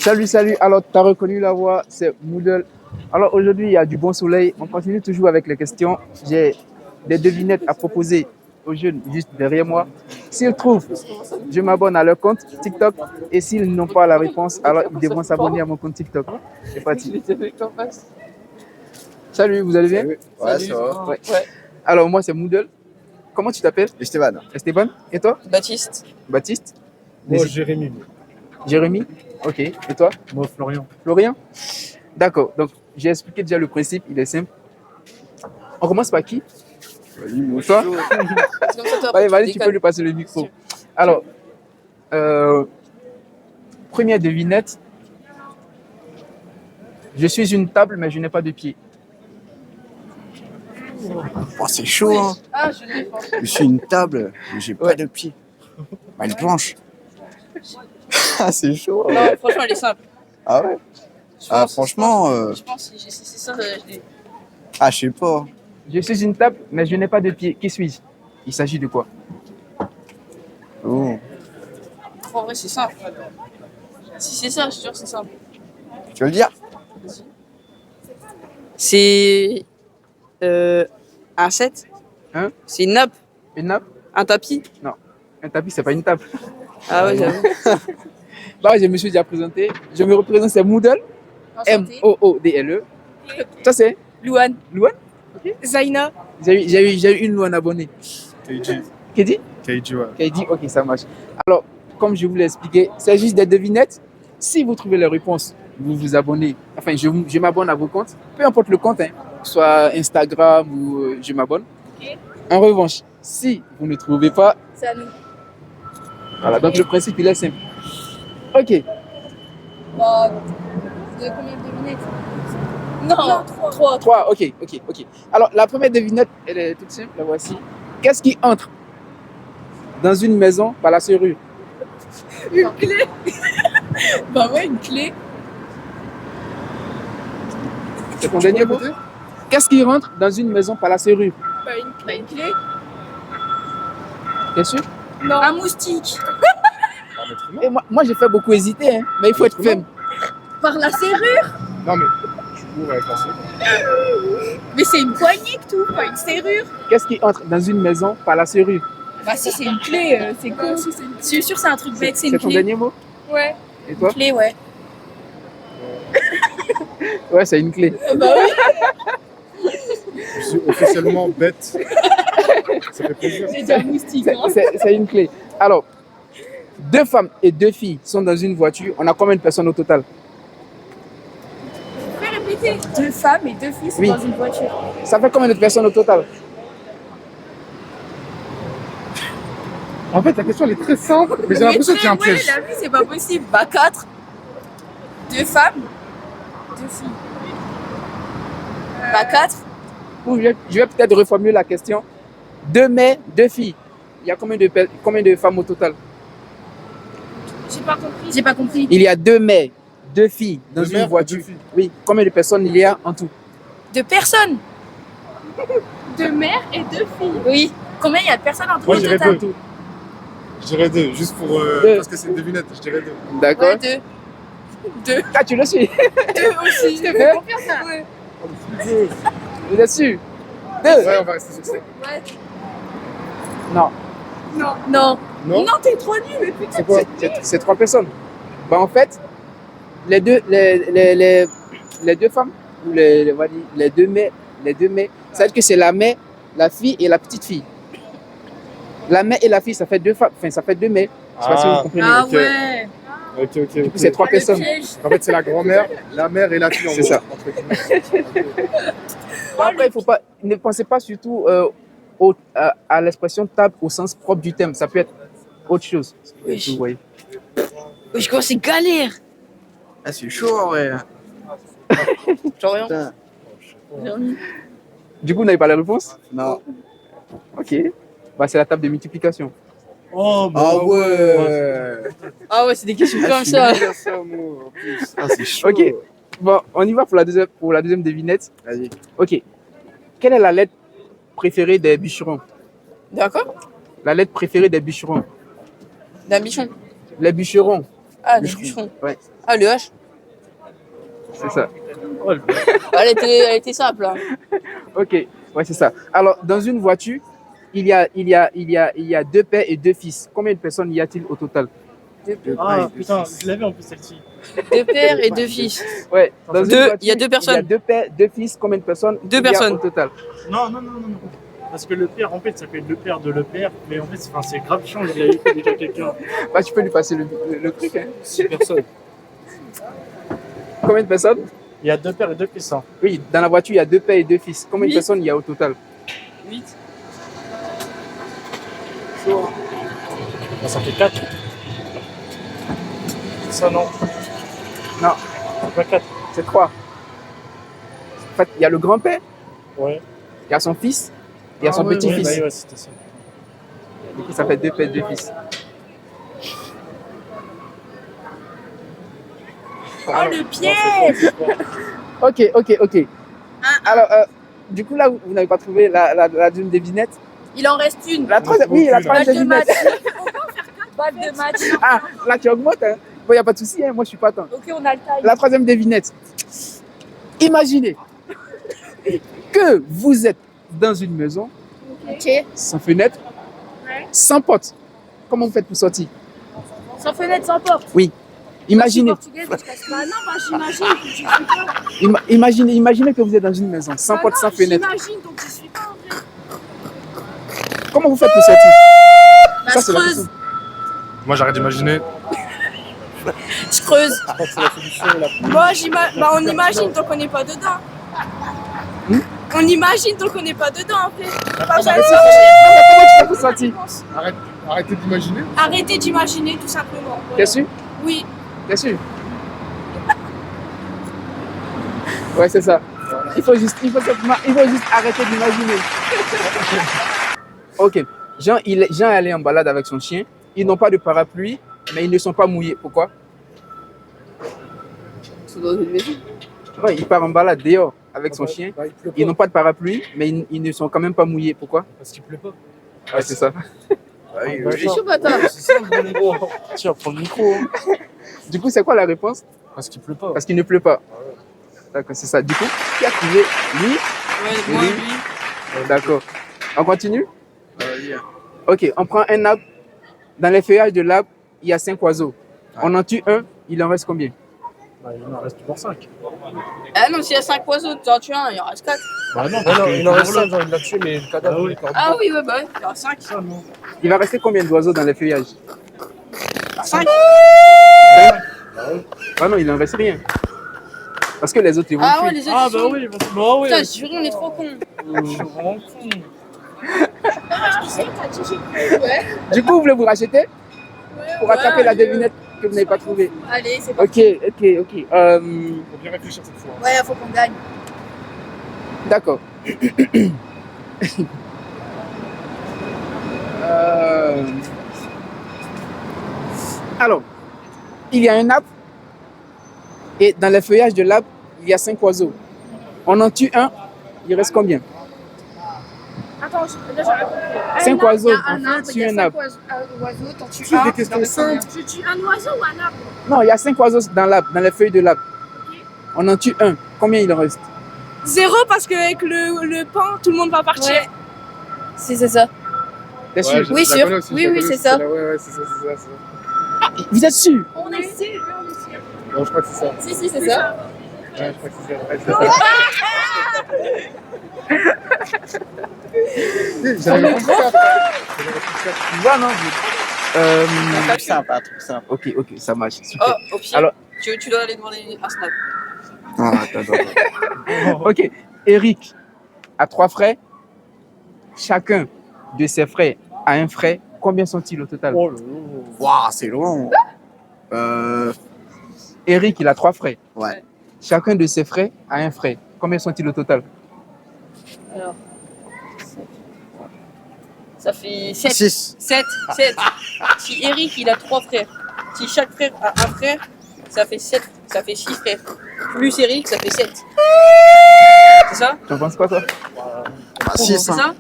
Salut, salut. Alors, tu as reconnu la voix, c'est Moodle. Alors, aujourd'hui, il y a du bon soleil. On continue toujours avec les questions. J'ai des devinettes à proposer aux jeunes juste derrière moi. S'ils trouvent, je m'abonne à leur compte TikTok. Et s'ils n'ont pas la réponse, alors ils devront s'abonner à mon compte TikTok. C'est parti. Salut, vous allez bien? Salut. Ouais, ça va. Ouais. Alors, moi, c'est Moodle. Comment tu t'appelles? Esteban. Esteban. Et toi? Baptiste. Baptiste? Moi, Jérémy. Jérémy? Ok. Et toi? Moi, Florian. Florian? D'accord. Donc, j'ai expliqué déjà le principe. Il est simple. On commence par qui? Vas-y, moi, Toi? C'est comme ça, toi, Allez, après, vas-y, tu tu peux lui passer le micro. Alors, première devinette. Je suis une table, mais je n'ai pas de pied. Oh, c'est chaud, hein. Ah, je l'ai pas. Je suis une table, mais j'ai Ouais. pas de pied. Bah, une planche. Ah, c'est chaud. Non, franchement, elle est simple. Ah ouais? Je Ah, pense- franchement, Je pense que c'est ça, je l'ai. ah, je sais pas. Je suis une table, mais je n'ai pas de pied. Qui suis-je? Il s'agit de quoi? Oh. En vrai, c'est simple. Si c'est ça, je suis sûr que c'est simple. Tu veux le dire? C'est. Un set. Hein? C'est une nappe. Une nappe? Un tapis. Un tapis, c'est pas une table. Ah ouais, j'avoue. Bah, je me suis déjà présenté. Je me représente, c'est Moodle. M-O-O-D-L-E. Ça, c'est Louane. Louane? Zaina. J'ai eu une Louane abonnée. KG. Qui dit? KG, ouais. Qui dit, ok, ça marche. Alors, comme je vous l'ai expliqué, c'est juste des devinettes. Si vous trouvez les réponses, vous vous abonnez. Enfin, je m'abonne à vos comptes. Peu importe le compte, hein, soit Instagram ou je m'abonne. Ok. En revanche, si vous ne trouvez pas, C'est à nous. voilà, donc le principe, il est simple. Ok, Bah, vous avez combien de devinettes? Non, 3. 3, ok. Alors, la première devinette, elle est toute simple, la voici. Qu'est-ce qui entre dans une maison par la serrure? Une clé. Bah ouais, une clé. C'est ton dernier mot? Qu'est-ce qui rentre dans une maison par la serrure? Bah une clé. Bien sûr. Non. Un moustique. Et moi j'ai fait beaucoup hésiter, hein, mais il faut être ferme. Par la serrure. Non, mais tu cours avec la serrure. Mais c'est une poignée que tout, pas une serrure. Qu'est-ce qui entre dans une maison par la serrure? Bah si c'est une clé, c'est con. Je suis sûre c'est un truc bête, c'est une ton clé. dernier mot? Ouais. Et toi? Une clé, ouais. Ouais, c'est une clé. Bah oui. Je suis officiellement bête. Ça fait plaisir. J'ai dit un moustique. Hein. C'est une clé. Alors, 2 femmes et 2 filles sont dans une voiture. On a combien de personnes au total? Vous pouvez répéter? 2 femmes et 2 filles sont Oui. dans une voiture. Ça fait combien de personnes au total? En fait, la question, elle est très simple, mais j'ai l'impression qu'il y a un piège. La vie, c'est pas possible. Bah 4. 2 femmes. 2 filles. Bah 4. Ou je vais peut-être reformuler la question. 2 mères, 2 filles. Il y a combien de femmes au total? J'ai pas compris. Il y a 2 mères, 2 filles dans Deux une mères, voiture. 2 filles. Oui. Combien de personnes il y a en tout? 2 personnes. 2 mères et 2 filles. Oui. Combien il y a de personnes en tout Moi, au je dirais total? 2. Je dirais 2, juste pour. Deux. Parce que c'est une devinette, je dirais 2. D'accord. Ouais, 2. Ah, tu le suis? 2 aussi. Je te fais confiance là. Ouais. Vous êtes sûr? 2? Ouais, on va rester sur ça. Ouais. Non. Non. Non? Non, t'es trop nul, mais putain. C'est quoi? C'est 3 personnes. Bah, en fait, les deux femmes, ou on va dire, les deux mères, ça veut dire que c'est la mère, la fille et la petite fille. La mère et la fille, ça fait 2 femmes, enfin, ça fait 2 mères. Je sais pas si vous comprenez. Ah ok. ouais. Ok. C'est 3 personnes. En fait, c'est la grand-mère, la mère et la fille en C'est gros, ça. entre guillemets. Bon, après, ne pensez pas surtout à l'expression table au sens propre du terme. Ça peut être autre chose. Oui. Vous voyez. Je commence, c'est galère. Ah, c'est chaud, ouais. Florian. Putain. Du coup, vous n'avez pas la réponse? Non. Ok. Bah, c'est la table de multiplication. Oh, Ah ouais. Ah ouais, c'est des questions Ah, comme je suis ça. nul à ça, moi, en plus. Ah, c'est chaud. Ok. Bon, on y va pour la deuxième devinette. Vas-y. Ok. Quelle est la lettre préférée des bûcherons? D'accord. La lettre préférée des bûcherons. D'un bichon. Les bûcherons. Ah, le bûcheron. Ouais, Ah, le H. c'est ça. Elle était simple. Hein. Ok, ouais, c'est ça. Alors, dans une voiture, il y a deux pères et deux fils. Combien de personnes y a-t-il au total? Ah putain, je l'avais en plus celle-ci. Deux pères et deux fils. Ouais, dans une Deux, voiture, il y a deux personnes. Il y a deux pères, deux fils. Combien de personnes Deux il y a personnes. au total? Non. Parce que le père, en fait, ça s'appelle le père de le père. Mais en fait, c'est grave chiant, il a eu déjà quelqu'un. Bah, tu peux lui passer le truc. Hein. 6 personnes. Combien de personnes? Il y a 2 pères et 2 fils. Hein. Oui, dans la voiture, il y a deux pères et deux fils. Combien de Huit. personnes il y a au total? 8. Ah, ça fait 4. Ça, non. Non, C'est pas 4. c'est trois. En fait, il y a le grand-père, Ouais. il y a son fils, il y a son Ouais, petit-fils. ouais, c'était ça. Du coup, ça fait deux pères, deux fils. Oh, le piège! Ok. Alors, du coup, là, vous n'avez pas trouvé la deuxième devinette? Il en reste une. La troisième, oui, la Balle troisième de match. devinette. Balle de match. Ah, là, tu augmentes, hein? Bon, il n'y a pas de souci, hein? Moi, je suis pas attends. Ok, on a le time. La troisième devinette. Imaginez que vous êtes dans une maison, Ok. sans fenêtre, Ouais. sans porte. Comment vous faites pour sortir? Sans fenêtre, sans porte. Imaginez, Je suis portugaise, je casse pas. Non, bah j'imagine que j'y suis pas. imaginez que vous êtes dans une maison, sans porte, sans fenêtre. J'imagine, donc j'y suis pas en vrai. Comment vous faites pour sortir? Bah, Ça, je c'est la creuse. question. Moi, j'arrête d'imaginer. Je creuse. C'est la solution la plus. Bah, on imagine tant qu'on n'est pas dedans. On imagine tant qu'on n'est pas dedans en fait. Bah, Comment tu fais pour sortir? Arrêtez d'imaginer. Arrêtez d'imaginer tout simplement. Voilà. Bien sûr? Oui. Bien sûr. Ouais, c'est ça. Il faut juste arrêter d'imaginer. Ok. Jean est allé en balade avec son chien. Ils n'ont pas de parapluie, mais ils ne sont pas mouillés. Pourquoi? C'est dans une maison. Ouais, il part en balade dehors avec son chien. Bah, il pleut Ils pas. n'ont pas de parapluie, mais ils ne sont quand même pas mouillés. Pourquoi? Parce qu'il pleut pas. Ouais, c'est ça. Je suis chaud, bâtard. C'est ça le gros. Tiens, prends le micro. Du coup, c'est quoi la réponse? Parce qu'il pleut pas. Parce qu'il ne pleut pas. D'accord, c'est ça. Du coup, qui a trouvé? Lui? Ouais, moi, Oui. lui. D'accord. On continue? Ok, on prend un arbre. Dans les feuillages de l'arbre, il y a 5 oiseaux. On en tue un, il en reste combien? Bah, il en reste toujours 5. Ah non, s'il y a 5 oiseaux, tu en tues un, il en reste 4. Bah non, il en reste 5, genre il l'a tué, mais le cadavre, Ah oui. il est perdu. Ah oui, ouais, bah ouais, il y en a 5. Ça, non. Il va rester combien d'oiseaux dans les feuillages? 5. Ah non, il n'en reste rien. Parce que les autres, ils vont Ah tuer. ouais, les autres. Ah ils bah sont- oui, bah oui. Putain, je jure, on est trop cons. Je suis vraiment con. Du coup, vous voulez vous racheter pour rattraper la devinette que vous n'avez pas trouvée? Allez, c'est Ok. Faut bien réfléchir cette fois. Ouais, faut qu'on gagne. D'accord. Alors, il y a un arbre et dans les feuillages de l'arbre, il y a 5 oiseaux. On en tue un, il reste combien? Attends, déjà, Cinq oiseaux, Il y a en un fait, arbre, tu il y a un 5 arbre. oiseaux, t'en tues C'est un. des questions simples. Tu tues un oiseau ou un arbre? Non, il y a 5 oiseaux dans l'arbre, dans les feuilles de l'arbre. On en tue un. Combien il en reste? 0 parce qu'avec le pain, tout le monde va partir. Ouais. Si, c'est ça. T'es sûr? Oui, sûr. Oui, c'est ça. Ouais, c'est ça. Vous êtes sûr? On est sûr. Non, je crois que c'est ça. Si, c'est ça. Ouais, je crois que c'est ça. Ouais, c'est ça. J'avais répondu ça après. Tu vois, non? Un truc simple, un truc simple. Ok, ça marche. Super. Oh, au pire, Alors- tu dois aller demander un snap. Ah, attends. Ok, Eric a 3 frères. Chacun de ses frères a un frère. Combien sont-ils au total? Oh là là. Waouh, c'est long. Eric, il a 3 frères. Ouais. Chacun de ses frères a un frère. Combien sont-ils au total? Alors. Ça fait 7. 6. 7. Si Eric, il a 3 frères. Si chaque frère a un frère, ça fait 7. Ça fait 6 frères. Plus Eric, ça fait 7. C'est ça? Tu en penses quoi, toi? Bah, 6, C'est hein. ça?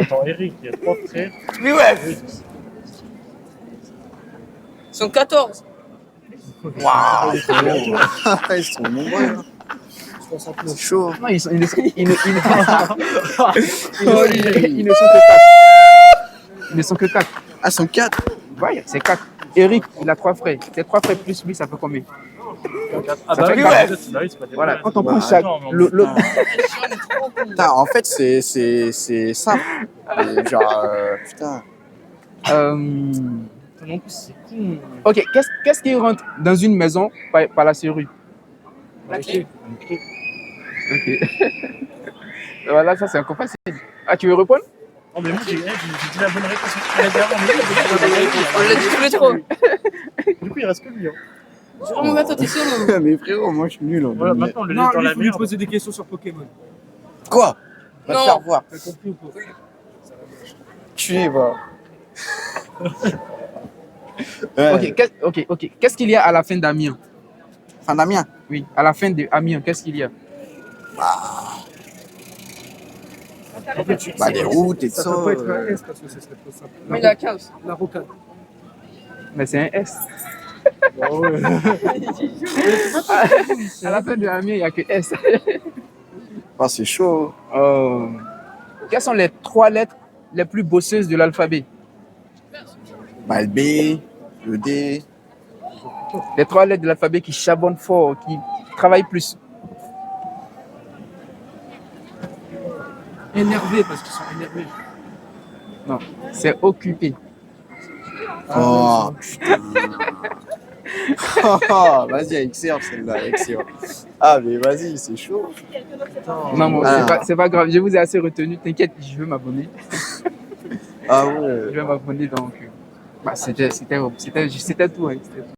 Attends, Eric, il y a 3 frères. Mais ouais. sont 14. Waouh, frérot. Ils sont nombreux. Hein. C'est chaud. Non, ils ne sont que 4. Ils ne sont que 4. Ah, ils sont 4. Ouais, c'est 4. Eric, il a 3 frères. Tes 3 frères plus lui, ça fait combien? Ah Ça bah fait oui, quatre. ouais. Bah oui, c'est pas des Voilà, vrais. quand on Bah, prend chaque. attends, mais l'autre- Putain, en fait, c'est simple. Et genre, putain. Non, c'est con. Ok, qu'est-ce qui rentre dans une maison par la serrure? La clé. Ok. Voilà, ça c'est encore facile. Ah, tu veux répondre? Oh, mais moi, j'ai dit la bonne réponse. Elle a dit avant, mais j'ai dit la bonne réponse. On l'a dit tous les trois. Du coup, il reste que lui. Hein. Jure, mon gars, toi, t'es solo. Mais frérot, moi, je suis nul. En Voilà, devinette. maintenant, on le Non, laisse dans lui, la faut lui merde. poser des questions sur Pokémon. Quoi? Va te Non. faire voir. T'as compris ou pas? Tu es, va. Ouais. Ok. Qu'est-ce qu'il y a à la fin d'Amiens? Enfin, Damien. Oui, à la fin de Amiens, qu'est-ce qu'il y a? Bah, des routes et tout Ça ça. peut pas être un S parce que ce serait trop simple. Mais la 15. La rocade. Mais c'est un S. Ah ouais. À la fin de Amiens, il n'y a que S. Ah, c'est chaud. Quelles sont les 3 lettres les plus bosseuses de l'alphabet? Bah, le B, le D. Les 3 lettres de l'alphabet qui charbonnent fort, qui travaillent plus. Énervé parce qu'ils sont énervés. Non, c'est occupé. Oh, putain. Oh, vas-y, excellent celle-là, excellent. Ah, mais vas-y, c'est chaud. Non, bon, Ah. c'est pas grave, je vous ai assez retenu. T'inquiète, je vais m'abonner. Ah Je ouais. vais m'abonner donc. Bah, c'était tout. Hein, c'était tout.